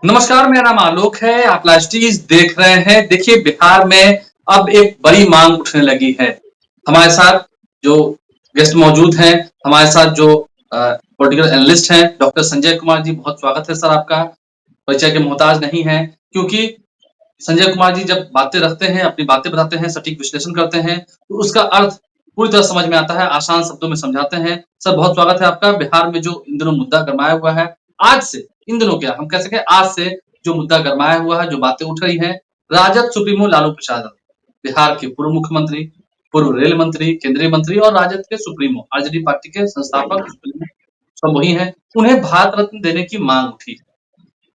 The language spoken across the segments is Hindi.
नमस्कार, मेरा नाम आलोक है। आप लाइव स्टीज देख रहे हैं। देखिए, बिहार में अब एक बड़ी मांग उठने लगी है। हमारे साथ जो गेस्ट मौजूद हैं, हमारे साथ जो पॉलिटिकल एनालिस्ट हैं, डॉक्टर संजय कुमार जी, बहुत स्वागत है सर आपका। परिचय के मोहताज नहीं है, क्योंकि संजय कुमार जी जब बातें रखते हैं, अपनी बातें बताते हैं, सटीक विश्लेषण करते हैं, तो उसका अर्थ पूरी तरह समझ में आता है, आसान शब्दों में समझाते हैं। सर, बहुत स्वागत है आपका। बिहार में जो इन दिनों मुद्दा गरमाया हुआ है, आज से, इन दिनों क्या हम कह सकें, आज से जो मुद्दा गरमाया हुआ है, जो बातें उठ रही हैं, राजद सुप्रीमो लालू प्रसाद, बिहार के पूर्व मुख्यमंत्री, पूर्व रेल मंत्री, केंद्रीय मंत्री और राजद के सुप्रीमो, आरजेडी पार्टी के संस्थापक सुप्रीमो, सब वही हैं। उन्हें भारत रत्न देने की मांग उठी।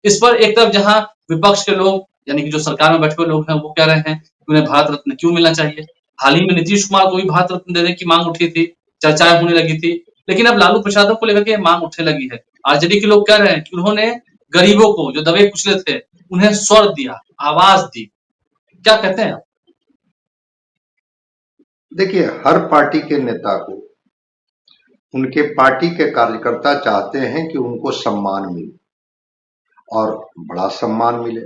इस पर एक तरफ जहां विपक्ष के लोग, यानी कि जो सरकार में बैठे हुए लोग हैं, वो कह रहे हैं कि उन्हें भारत रत्न क्यों मिलना चाहिए। हाल ही में नीतीश कुमार को भी भारत रत्न देने की मांग उठी थी, चर्चाएं होने लगी थी। लेकिन अब लालू प्रसाद को लेकर के मांग उठने लगी है। आरजेडी के लोग कह रहे हैं कि उन्होंने गरीबों को, जो दबे कुचले थे, उन्हें स्वर दिया, आवाज दी। क्या कहते हैं आप? देखिए, हर पार्टी के नेता को उनके पार्टी के कार्यकर्ता चाहते हैं कि उनको सम्मान मिले और बड़ा सम्मान मिले।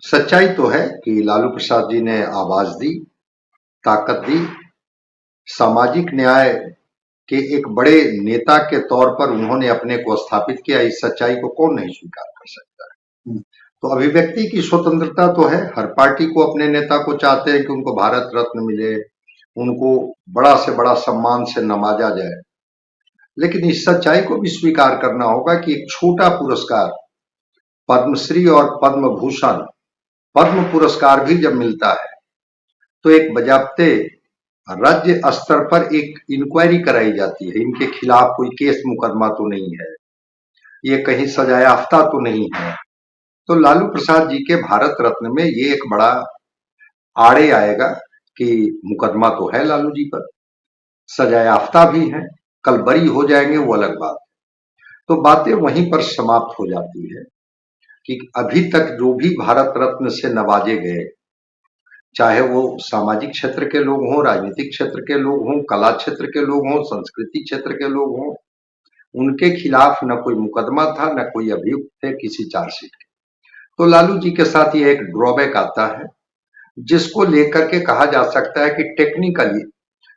सच्चाई तो है कि लालू प्रसाद जी ने आवाज दी, ताकत दी, सामाजिक न्याय के एक बड़े नेता के तौर पर उन्होंने अपने को स्थापित किया। इस सच्चाई को कौन नहीं स्वीकार कर सकता है। तो अभिव्यक्ति की स्वतंत्रता तो है, हर पार्टी को अपने नेता को चाहते हैं कि उनको भारत रत्न मिले, उनको बड़ा से बड़ा सम्मान से नवाजा जाए। लेकिन इस सच्चाई को भी स्वीकार करना होगा कि एक छोटा पुरस्कार, पद्मश्री और पद्म भूषण, पद्म पुरस्कार भी जब मिलता है तो एक बजाते राज्य स्तर पर एक इंक्वायरी कराई जाती है। इनके खिलाफ कोई केस मुकदमा तो नहीं है, ये कहीं सजायाफ्ता तो नहीं है। तो लालू प्रसाद जी के भारत रत्न में ये एक बड़ा आड़े आएगा कि मुकदमा तो है लालू जी पर, सजायाफ्ता भी है, कल बरी हो जाएंगे वो अलग बात। तो बातें वहीं पर समाप्त हो जाती है कि अभी तक जो भी भारत रत्न से नवाजे गए, चाहे वो सामाजिक क्षेत्र के लोग हों, राजनीतिक क्षेत्र के लोग हों, कला क्षेत्र के लोग हों, संस्कृति क्षेत्र के लोग हों, उनके खिलाफ न कोई मुकदमा था, न कोई अभियुक्त थे किसी चार्जशीट के। तो लालू जी के साथ ये एक ड्रॉबैक आता है, जिसको लेकर के कहा जा सकता है कि टेक्निकली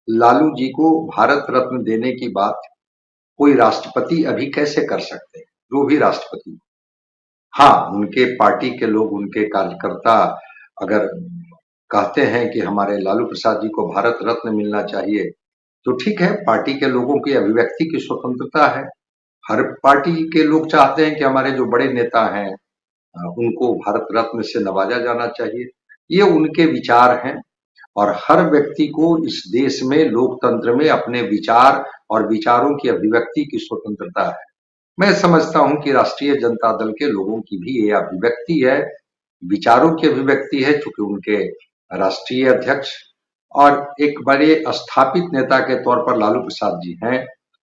लालू जी को भारत रत्न देने की बात कोई राष्ट्रपति अभी कैसे कर सकते हैं, जो भी राष्ट्रपति। हाँ, उनके पार्टी के लोग, उनके कार्यकर्ता अगर कहते हैं कि हमारे लालू प्रसाद जी को भारत रत्न मिलना चाहिए, तो ठीक है, पार्टी के लोगों की अभिव्यक्ति की स्वतंत्रता है। हर पार्टी के लोग चाहते हैं कि हमारे जो बड़े नेता हैं उनको भारत रत्न से नवाजा जाना चाहिए। ये उनके विचार हैं और हर व्यक्ति को इस देश में, लोकतंत्र में अपने विचार और विचारों की अभिव्यक्ति की स्वतंत्रता है। मैं समझता हूं कि राष्ट्रीय जनता दल के लोगों की भी ये अभिव्यक्ति है, विचारों की अभिव्यक्ति है, चूंकि उनके राष्ट्रीय अध्यक्ष और एक बड़े स्थापित नेता के तौर पर लालू प्रसाद जी हैं।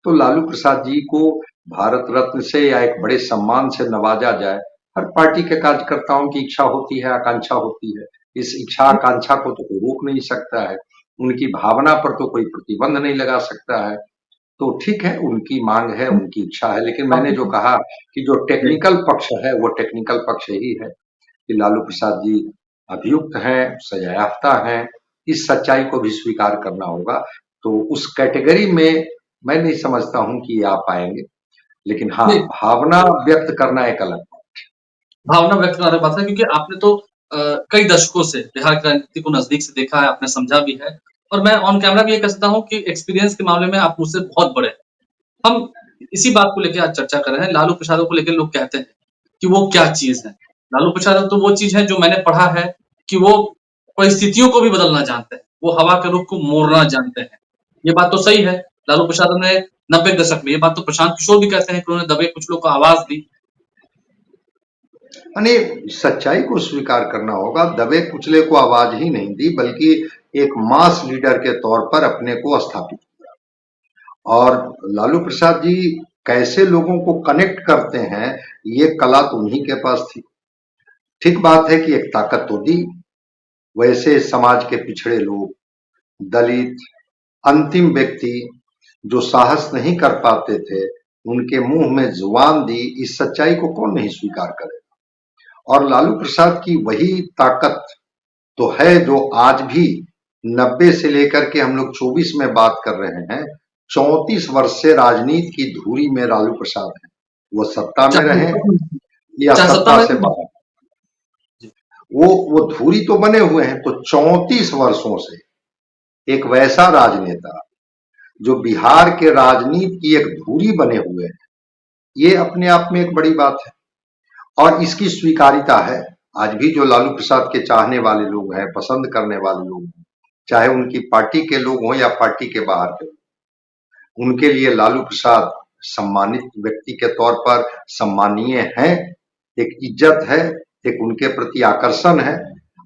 तो लालू प्रसाद जी को भारत रत्न से या एक बड़े सम्मान से नवाजा जाए, हर पार्टी के कार्यकर्ताओं की इच्छा होती है, आकांक्षा होती है। इस इच्छा आकांक्षा को तो कोई रोक नहीं सकता है, उनकी भावना पर तो कोई प्रतिबंध नहीं लगा सकता है। तो ठीक है, उनकी मांग है, उनकी इच्छा है। लेकिन अब मैंने जो देखिए, कहा कि जो जी, टेक्निकल पक्ष है वो टेक्निकल पक्ष यही है कि लालू प्रसाद जी अभियुक्त हैं, सजायाफ्ता हैं। इस सच्चाई को भी स्वीकार करना होगा। तो उस कैटेगरी में मैं नहीं समझता हूं कि ये आ पाएंगे। लेकिन हाँ, जी, भावना व्यक्त करना एक अलग बात। भावना व्यक्त करने वाली बात है, क्योंकि आपने तो कई दशकों से बिहार की राजनीति को नजदीक से देखा है, आपने समझा भी है। और मैं ऑन कैमरा भी ये कह सकता हूँ कि एक्सपीरियंस के मामले में आप मुझसे बहुत बड़े हैं। हम इसी बात को लेके आज चर्चा कर रहे हैं। लालू प्रसाद को लेके लोग कहते हैं कि वो क्या चीज़ है। लालू प्रसाद तो वो चीज़ है जो मैंने पढ़ा है कि वो परिस्थितियों को भी बदलना जानते हैं। वो हवा के रुख को मोड़ना जानते हैं। ये बात तो सही है। लालू प्रसाद ने 90 के दशक में, ये बात तो प्रशांत किशोर भी कहते हैं कि उन्होंने दबे कुचलों को आवाज़ दी। यानी सच्चाई को स्वीकार करना होगा, दबे कुचले को आवाज ही नहीं दी, बल्कि एक मास लीडर के तौर पर अपने को स्थापित किया। और लालू प्रसाद जी कैसे लोगों को कनेक्ट करते हैं, ये कला तो उन्हीं के पास थी। ठीक बात है कि एक ताकत तो दी, वैसे समाज के पिछड़े लोग, दलित, अंतिम व्यक्ति जो साहस नहीं कर पाते थे, उनके मुंह में जुबान दी, इस सच्चाई को कौन नहीं स्वीकार करेगा। और लालू प्रसाद की वही ताकत तो है जो आज भी 90 से लेकर के हम लोग 24 में बात कर रहे हैं, 34 वर्ष से राजनीति की धुरी में लालू प्रसाद है। वो सत्ता में चाहे रहे या चाहे सत्ता सत्ता में से बाहर, वो धुरी तो बने हुए हैं। तो 34 वर्षों से एक वैसा राजनेता जो बिहार के राजनीति की एक धुरी बने हुए हैं, ये अपने आप में एक बड़ी बात है और इसकी स्वीकारिता है। आज भी जो लालू प्रसाद के चाहने वाले लोग हैं, पसंद करने वाले लोग हैं, चाहे उनकी पार्टी के लोग हों या पार्टी के बाहर के, उनके लिए लालू प्रसाद सम्मानित व्यक्ति के तौर पर सम्मानीय हैं। एक इज्जत है, एक उनके प्रति आकर्षण है।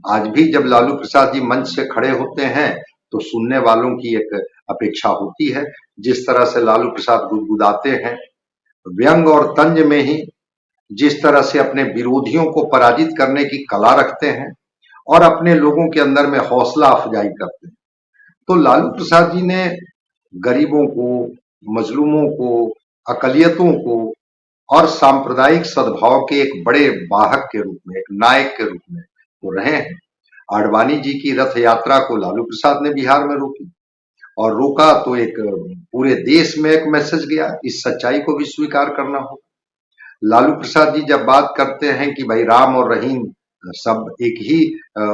आज भी जब लालू प्रसाद जी मंच से खड़े होते हैं तो सुनने वालों की एक अपेक्षा होती है। जिस तरह से लालू प्रसाद गुदगुदाते हैं, व्यंग और तंज में ही जिस तरह से अपने विरोधियों को पराजित करने की कला रखते हैं और अपने लोगों के अंदर में हौसला अफजाई करते हैं, तो लालू प्रसाद जी ने गरीबों को, मजलूमों को, अकलियतों को और सांप्रदायिक सद्भाव के एक बड़े वाहक के रूप में, एक नायक के रूप में वो रहे हैं। आडवाणी जी की रथ यात्रा को लालू प्रसाद ने बिहार में रोकी और रोका तो एक पूरे देश में एक मैसेज गया। इस सच्चाई को भी स्वीकार करना होगा। लालू प्रसाद जी जब बात करते हैं कि भाई राम और रहीम सब एक ही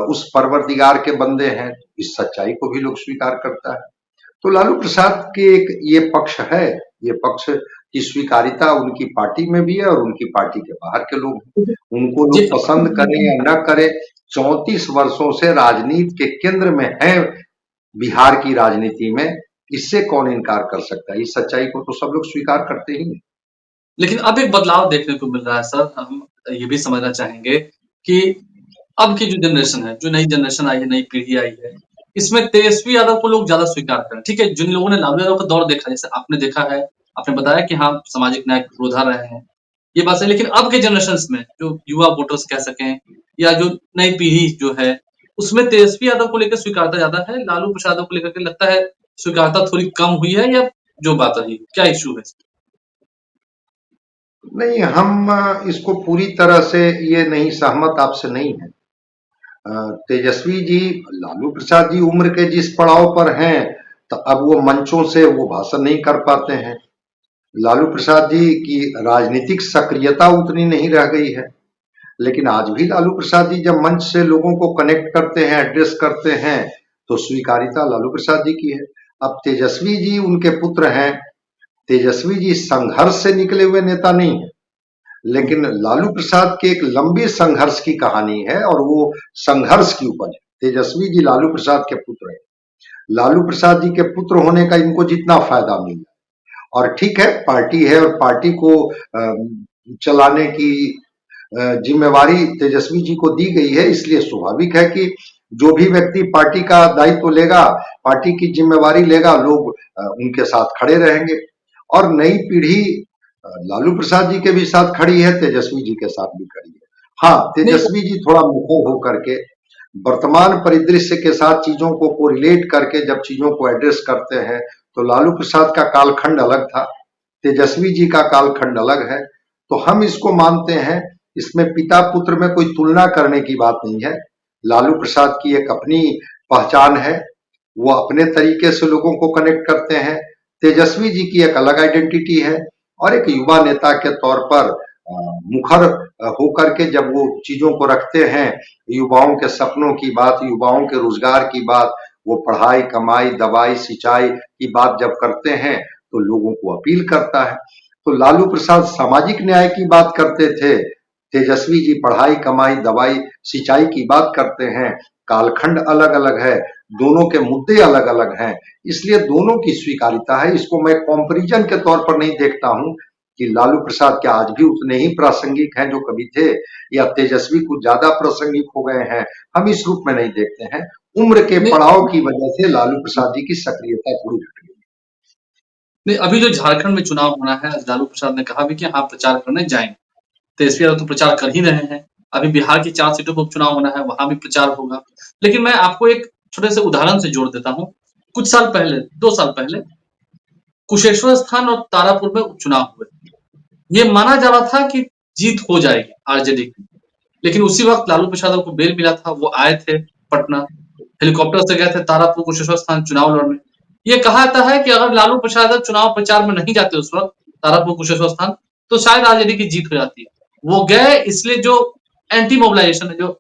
उस परवरदिगार के बंदे हैं, इस सच्चाई को भी लोग स्वीकार करता है। तो लालू प्रसाद के एक ये पक्ष है, ये पक्ष की स्वीकारिता उनकी पार्टी में भी है और उनकी पार्टी के बाहर के लोग हैं। उनको जी, लोग पसंद करें या न करें, 34 वर्षों से राजनीति के केंद्र में है बिहार की राजनीति में, इससे कौन इनकार कर सकता है। इस सच्चाई को तो सब लोग स्वीकार करते ही हैं। लेकिन अब एक बदलाव देखने को मिल रहा है सर। हम ये भी समझना चाहेंगे कि अब की जो जनरेशन है, जो नई जनरेशन आई है, नई पीढ़ी आई है, इसमें तेजस्वी यादव को लोग ज़्यादा स्वीकार करें। ठीक है, जिन लोगों ने लालू यादव का दौर देखा है, जैसे आपने देखा है, आपने बताया कि हाँ, सामाजिक न्याय के पुरोधा रहे हैं, ये बात सही। लेकिन अब के जनरेशन्स में जो युवा वोटर्स कह सकें या जो नई पीढ़ी जो है, उसमें तेजस्वी यादव को लेकर स्वीकारता ज़्यादा है, लालू प्रसाद यादव को लेकर के लगता है स्वीकारता थोड़ी कम हुई है या जो बात रही, क्या इश्यू है? नहीं, हम इसको पूरी तरह से ये नहीं सहमत आपसे नहीं है। तेजस्वी जी, लालू प्रसाद जी उम्र के जिस पड़ाव पर हैं, तो अब वो मंचों से वो भाषण नहीं कर पाते हैं। लालू प्रसाद जी की राजनीतिक सक्रियता उतनी नहीं रह गई है। लेकिन आज भी लालू प्रसाद जी जब मंच से लोगों को कनेक्ट करते हैं, एड्रेस करते हैं, तो स्वीकारिता लालू प्रसाद जी की है। अब तेजस्वी जी उनके पुत्र हैं। तेजस्वी जी संघर्ष से निकले हुए नेता नहीं है, लेकिन लालू प्रसाद के एक लंबे संघर्ष की कहानी है और वो संघर्ष की उपज है। तेजस्वी जी लालू प्रसाद के पुत्र हैं। लालू प्रसाद जी के पुत्र होने का इनको जितना फायदा मिला, और ठीक है, पार्टी है और पार्टी को चलाने की जिम्मेवारी तेजस्वी जी को दी गई है, इसलिए स्वाभाविक है कि जो भी व्यक्ति पार्टी का दायित्व लेगा, पार्टी की जिम्मेवारी लेगा, लोग उनके साथ खड़े रहेंगे। और नई पीढ़ी लालू प्रसाद जी के भी साथ खड़ी है, तेजस्वी जी के साथ भी खड़ी है। हाँ, नहीं, तेजस्वी जी थोड़ा मुखर होकर के वर्तमान परिदृश्य के साथ चीजों को कोरिलेट करके जब चीजों को एड्रेस करते हैं, तो लालू प्रसाद का कालखंड अलग था, तेजस्वी जी का कालखंड अलग है। तो हम इसको मानते हैं, इसमें पिता पुत्र में कोई तुलना करने की बात नहीं है। लालू प्रसाद की एक अपनी पहचान है, वो अपने तरीके से लोगों को कनेक्ट करते हैं। तेजस्वी जी की एक अलग आइडेंटिटी है और एक युवा नेता के तौर पर मुखर होकर के जब वो चीजों को रखते हैं, युवाओं के सपनों की बात, युवाओं के रोजगार की बात, वो पढ़ाई, कमाई, दवाई, सिंचाई की बात जब करते हैं, तो लोगों को अपील करता है। तो लालू प्रसाद सामाजिक न्याय की बात करते थे, तेजस्वी जी पढ़ाई, कमाई, दवाई, सिंचाई की बात करते हैं। कालखंड अलग अलग है, दोनों के मुद्दे अलग अलग हैं, इसलिए दोनों की स्वीकारिता है। इसको मैं कंपैरिजन के तौर पर नहीं देखता हूं कि लालू प्रसाद क्या आज भी उतने ही प्रासंगिक हैं जो कभी थे, या तेजस्वी कुछ ज्यादा प्रासंगिक हो गए हैं। हम इस रूप में नहीं देखते हैं। उम्र के नहीं, पड़ाव की वजह से लालू प्रसाद जी की सक्रियता थोड़ी घट गई। नहीं, अभी जो झारखंड में चुनाव होना है, लालू प्रसाद ने कहा भी कि हाँ, प्रचार करने जाएँगे। तेजस्वी यादव तो प्रचार कर ही रहे हैं। अभी बिहार की 4 सीटों पर उपचुनाव होना है, वहाँ भी प्रचार होगा। लेकिन मैं आपको एक छोटे से उदाहरण से जोड़ देता हूँ। कुछ साल पहले, 2 साल पहले कुशेश्वर स्थान और तारापुर में उपचुनाव हुए। ये माना जा रहा था कि जीत हो जाएगी आरजेडी की, लेकिन उसी वक्त लालू प्रसाद को बेल मिला था, वो आए थे पटना, हेलीकॉप्टर से गए थे तारापुर कुशेश्वर स्थान चुनाव लड़ने। ये कहा जाता है कि अगर लालू प्रसाद चुनाव प्रचार में नहीं जाते उस वक्त तारापुर कुशेश्वर स्थान, तो शायद आरजेडी की जीत हो जाती है। वो गए, इसलिए जो एंटी मोबिलाइजेशन है, जो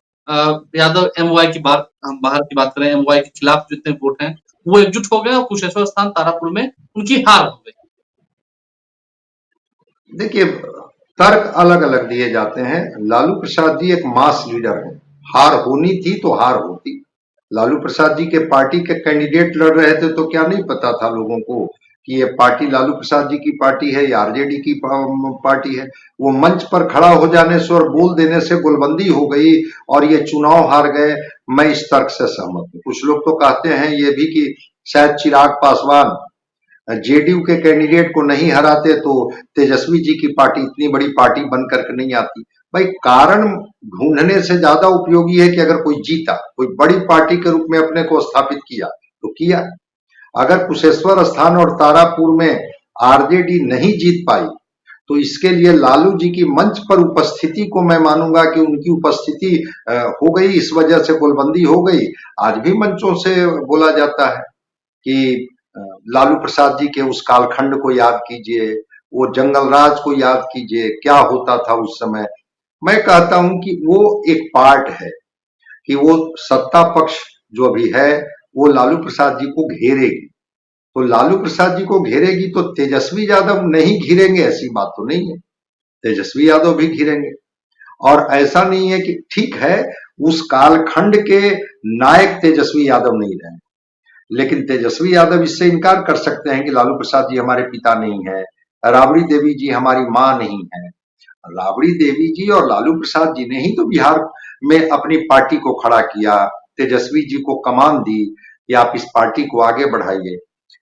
यादव एमवाई की बात, हम बाहर की बात करें, एमवाई के खिलाफ जितने वोट हैं वो एकजुट हो गए और कुशेश्वर स्थान तारापुर में उनकी हार हो गई। देखिए, तर्क अलग अलग दिए जाते हैं। लालू प्रसाद जी एक मास लीडर हैं। हार होनी थी तो हार होती। लालू प्रसाद जी के पार्टी के कैंडिडेट लड़ रहे थे तो क्या नहीं पता था लोगों को कि ये पार्टी लालू प्रसाद जी की पार्टी है या आरजेडी की पार्टी है। वो मंच पर खड़ा हो जाने से और बोल देने से गोलबंदी हो गई और ये चुनाव हार गए। मैं इस तर्क से सहमत हूँ। कुछ लोग तो कहते हैं ये भी कि शायद चिराग पासवान जेडीयू के कैंडिडेट को नहीं हराते तो तेजस्वी जी की पार्टी इतनी बड़ी पार्टी बनकर के नहीं आती। भाई, कारण ढूंढने से ज्यादा उपयोगी है कि अगर कोई जीता, कोई बड़ी पार्टी के रूप में अपने को स्थापित किया तो किया। अगर कुशेश्वर स्थान और तारापुर में आरजेडी नहीं जीत पाई तो इसके लिए लालू जी की मंच पर उपस्थिति को मैं मानूंगा कि उनकी उपस्थिति हो गई, इस वजह से गोलबंदी हो गई। आज भी मंचों से बोला जाता है कि लालू प्रसाद जी के उस कालखंड को याद कीजिए, वो जंगल राज को याद कीजिए, क्या होता था उस समय। मैं कहता हूं कि वो एक पार्ट है कि वो सत्ता पक्ष जो अभी है वो लालू प्रसाद जी को घेरेगी। तो लालू प्रसाद जी को घेरेगी तो तेजस्वी यादव नहीं घिरेंगे ऐसी बात तो नहीं है। तेजस्वी यादव भी घिरेंगे। और ऐसा नहीं है कि ठीक है उस कालखंड के नायक तेजस्वी यादव नहीं रहे, लेकिन तेजस्वी यादव इससे इनकार कर सकते हैं कि लालू प्रसाद जी हमारे पिता नहीं है, राबड़ी देवी जी हमारी मां नहीं है। राबड़ी देवी जी और लालू प्रसाद जी ने ही तो बिहार में अपनी पार्टी को खड़ा किया, तेजस्वी जी को कमान दी कि आप इस पार्टी को आगे बढ़ाइए।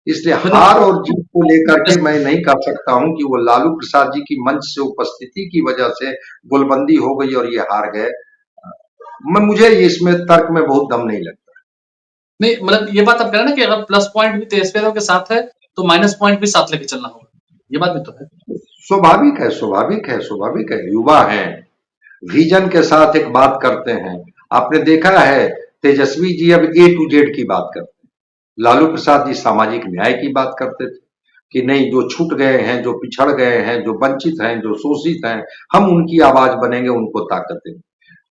इसलिए हार और जीत को लेकर के मैं नहीं कह सकता हूं कि वो लालू प्रसाद जी की मंच से उपस्थिति की वजह से गोलबंदी हो गई और ये हार गए। मुझे इसमें तर्क में बहुत दम नहीं लगता। नहीं, मतलब ये बात आप कह रहे हैं ना कि अगर प्लस पॉइंट भी तेजस्वी यादव के साथ है तो माइनस पॉइंट भी साथ लेके चलना होगा, ये बात भी तो है। स्वाभाविक है, स्वाभाविक है, स्वाभाविक है। युवा हैं, विजन के साथ एक बात करते हैं। आपने देखा है तेजस्वी जी अब ए टू जेड की बात करते हैं। लालू प्रसाद जी सामाजिक न्याय की बात करते थे कि नहीं, जो छूट गए हैं, जो पिछड़ गए हैं, जो वंचित हैं, जो शोषित हैं, हम उनकी आवाज बनेंगे, उनको ताकत देंगे।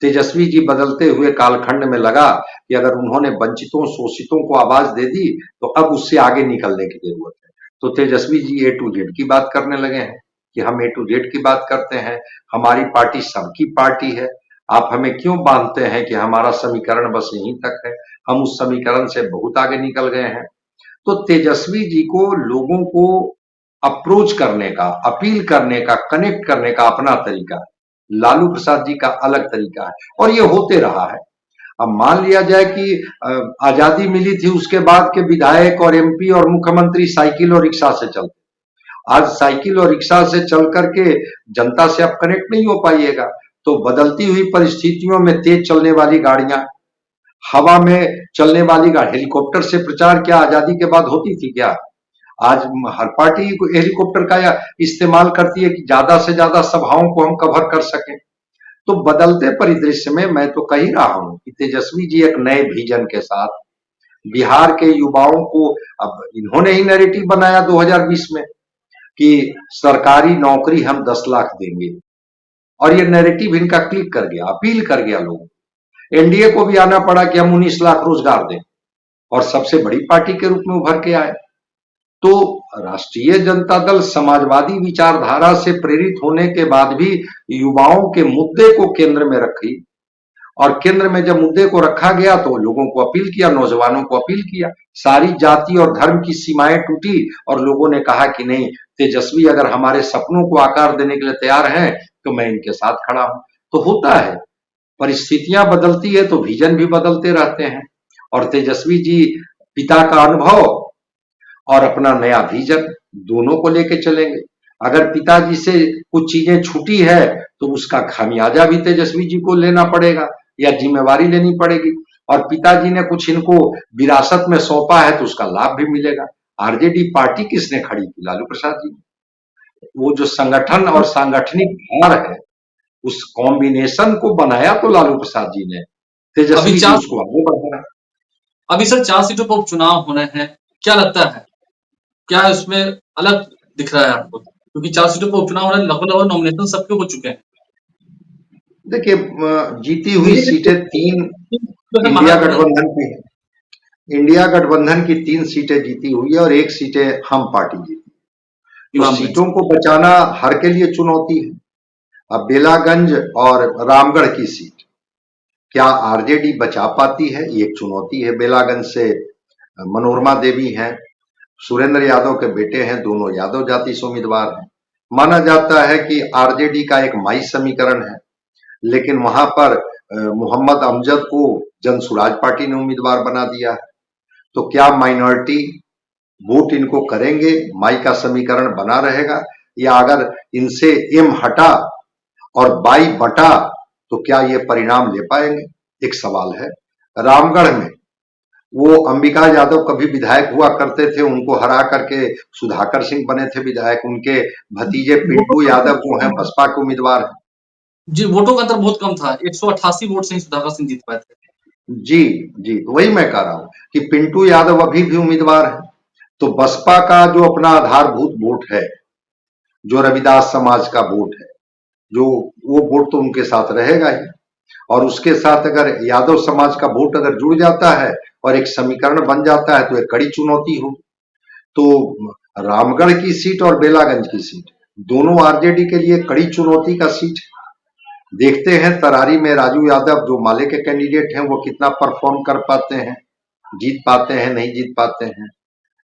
तेजस्वी जी बदलते हुए कालखंड में लगा कि अगर उन्होंने वंचितों शोषितों को आवाज दे दी तो अब उससे आगे निकलने की जरूरत है। तो तेजस्वी जी ए टू जेड की बात करने लगे हैं कि हम ए टू जेड की बात करते हैं, हमारी पार्टी सबकी पार्टी है। आप हमें क्यों बांधते हैं कि हमारा समीकरण बस यहीं तक है, हम उस समीकरण से बहुत आगे निकल गए हैं। तो तेजस्वी जी को लोगों को अप्रोच करने का, अपील करने का, कनेक्ट करने का अपना तरीका है। लालू प्रसाद जी का अलग तरीका है और ये होते रहा है। अब मान लिया जाए कि आजादी मिली थी, उसके बाद के विधायक और एमपी और मुख्यमंत्री साइकिल और रिक्शा से चलते। आज साइकिल और रिक्शा से चल करके जनता से आप कनेक्ट नहीं हो पाइएगा। तो बदलती हुई परिस्थितियों में तेज चलने वाली गाड़ियां, हवा में चलने वाली गाड़ी, हेलीकॉप्टर से प्रचार क्या आजादी के बाद होती थी क्या? आज हर पार्टी हेलीकॉप्टर का इस्तेमाल करती है कि ज्यादा से ज्यादा सभाओं को हम कवर कर सकें। तो बदलते परिदृश्य में मैं तो कह ही रहा हूं कि तेजस्वी जी एक नए विजन के साथ बिहार के युवाओं को, अब इन्होंने ही नैरेटिव बनाया 2020 में कि सरकारी नौकरी हम 10 लाख देंगे, और ये नैरेटिव इनका क्लिक कर गया, अपील कर गया लोगों। एनडीए को भी आना पड़ा कि हम 19 लाख रोजगार दें और सबसे बड़ी पार्टी के रूप में उभर के आए। तो राष्ट्रीय जनता दल समाजवादी विचारधारा से प्रेरित होने के बाद भी युवाओं के मुद्दे को केंद्र में रखी, और केंद्र में जब मुद्दे को रखा गया तो लोगों को अपील किया, नौजवानों को अपील किया। सारी जाति और धर्म की सीमाएं टूटी और लोगों ने कहा कि नहीं, तेजस्वी अगर हमारे सपनों को आकार देने के लिए तैयार हैं तो मैं इनके साथ खड़ा हूं। तो होता है, परिस्थितियां बदलती है तो विजन भी बदलते रहते हैं। और तेजस्वी जी पिता का अनुभव और अपना नया विजन दोनों को लेके चलेंगे। अगर पिताजी से कुछ चीजें छूटी है तो उसका खामियाजा भी तेजस्वी जी को लेना पड़ेगा या जिम्मेवारी लेनी पड़ेगी, और पिताजी ने कुछ इनको विरासत में सौंपा है तो उसका लाभ भी मिलेगा। आरजेडी पार्टी किसने खड़ी की? लालू प्रसाद जी। वो जो संगठन और सांगठनिक भार है, उस कॉम्बिनेशन को बनाया तो लालू प्रसाद जी ने, तेजस्वी अभी जी चार उसको आगे बढ़ाया। अभी सर 4 सीटों पर उपचुनाव होने हैं। क्या लगता है? क्या इसमें अलग दिख रहा है आपको? क्योंकि 4 सीटों पर उपचुनाव हो रहा है, लगभग-लगभग नॉमिनेशन सबके हो चुके हैं। देखिए जीती हुई सीटें 3 जैसे इंडिया महागठबंधन गठबंधन की हैं। इंडिया गठबंधन की 3 सीटें जीती हुई है और 1 सीटें हम पार्टी जीती। तो इमामगंज। सीटों को बचाना हर के लिए चुनौती है। अब बेलागंज और रामगढ़ की सीट क्या आरजेडी बचा पाती है, ये एक चुनौती है। बेलागंज से मनोरमा देवी हैं, सुरेंद्र यादव के बेटे हैं, दोनों यादव जाति से उम्मीदवार हैं। माना जाता है कि आरजेडी का एक माई समीकरण है, लेकिन वहां पर मोहम्मद अमजद को जनसुराज पार्टी ने उम्मीदवार बना दिया है। तो क्या माइनॉरिटी वोट इनको करेंगे, माई का समीकरण बना रहेगा, या अगर इनसे एम हटा और बाई बटा तो क्या ये परिणाम ले पाएंगे, एक सवाल है। रामगढ़ में वो अंबिका यादव कभी विधायक हुआ करते थे, उनको हरा करके सुधाकर सिंह बने थे विधायक। उनके भतीजे वोटों पिंटू का अंतर यादव बहुत जो हैं कम था। बसपा के उम्मीदवार हैं। जी, वोटों का अंतर बहुत कम था। 188 वोट से ही सुधाकर सिंह जीत पाए थे। जी जी, तो वही मैं कह रहा हूं कि पिंटू यादव अभी भी उम्मीदवार है। तो बसपा का जो अपना आधारभूत वोट है, जो रविदास समाज का वोट है, जो वो वोट तो उनके साथ रहेगा ही। और उसके साथ अगर यादव समाज का वोट अगर जुड़ जाता है और एक समीकरण बन जाता है तो एक कड़ी चुनौती हो। तो रामगढ़ की सीट और बेलागंज की सीट दोनों आरजेडी के लिए कड़ी चुनौती का सीट है। देखते हैं तरारी में राजू यादव जो माले के कैंडिडेट हैं वो कितना परफॉर्म कर पाते हैं, जीत पाते हैं नहीं जीत पाते हैं।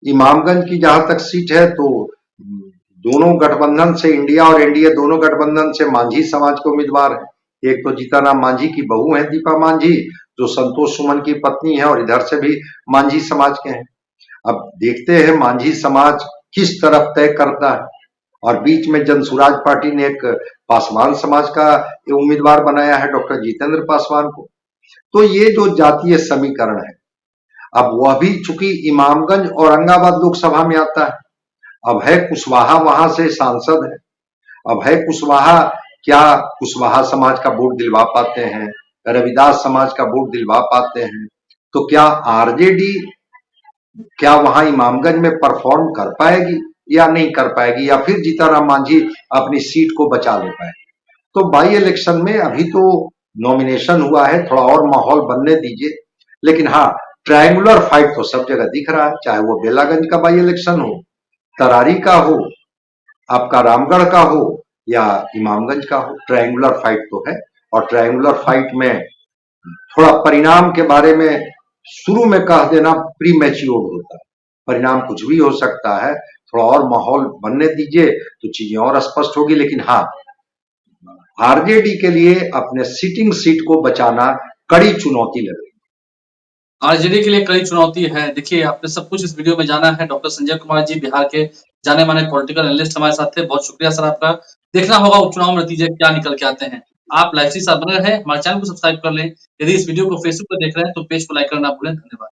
इमामगंज की जहां तक सीट है तो दोनों गठबंधन से, इंडिया और एनडीए दोनों गठबंधन से मांझी समाज के उम्मीदवार हैं। एक तो जीताराम मांझी की बहू है दीपा मांझी, जो संतोष सुमन की पत्नी है, और इधर से भी मांझी समाज के हैं। अब देखते हैं मांझी समाज किस तरफ तय करता है। और बीच में जनसुराज पार्टी ने एक पासवान समाज का उम्मीदवार बनाया है, डॉक्टर जितेंद्र पासवान को। तो ये जो जातीय समीकरण है, अब वह भी चूंकि इमामगंज औरंगाबाद लोकसभा में आता है। अभय कुशवाहा वहां से सांसद है। अभय कुशवाहा क्या कुशवाहा समाज का वोट दिलवा पाते हैं, रविदास समाज का वोट दिलवा पाते हैं? तो क्या आरजेडी क्या वहां इमामगंज में परफॉर्म कर पाएगी या नहीं कर पाएगी, या फिर जीताराम मांझी अपनी सीट को बचा ले पाए? तो बाई इलेक्शन में अभी तो नॉमिनेशन हुआ है, थोड़ा और माहौल बनने दीजिए। लेकिन हाँ, ट्रायंगुलर फाइट तो सब जगह दिख रहा है, चाहे वो बेलागंज का बाई इलेक्शन हो, तरारी का हो, आपका रामगढ़ का हो, या इमामगंज का हो, ट्रायंगुलर फाइट तो है। और ट्रायंगुलर फाइट में थोड़ा परिणाम के बारे में शुरू में कह देना प्री मैच्योर्ड होता है। परिणाम कुछ भी हो सकता है, थोड़ा और माहौल बनने दीजिए तो चीजें और स्पष्ट होगी। लेकिन हाँ, आरजेडी के लिए अपने सिटिंग सीट को बचाना कड़ी चुनौती लग रही है। आरजेडी के लिए कड़ी चुनौती है। देखिए, आपने सब कुछ इस वीडियो में जाना है। डॉक्टर संजय कुमार जी बिहार के जाने-माने पॉलिटिकल एनालिस्ट हमारे साथ थे। बहुत शुक्रिया सर आपका। देखना होगा उपचुनाव में नतीजे क्या निकल के आते हैं। आप लाइव के साथ बने रहें, हमारे चैनल को सब्सक्राइब कर लें। यदि इस वीडियो को फेसबुक पर देख रहे हैं तो पेज को लाइक करना ना भूलें। धन्यवाद।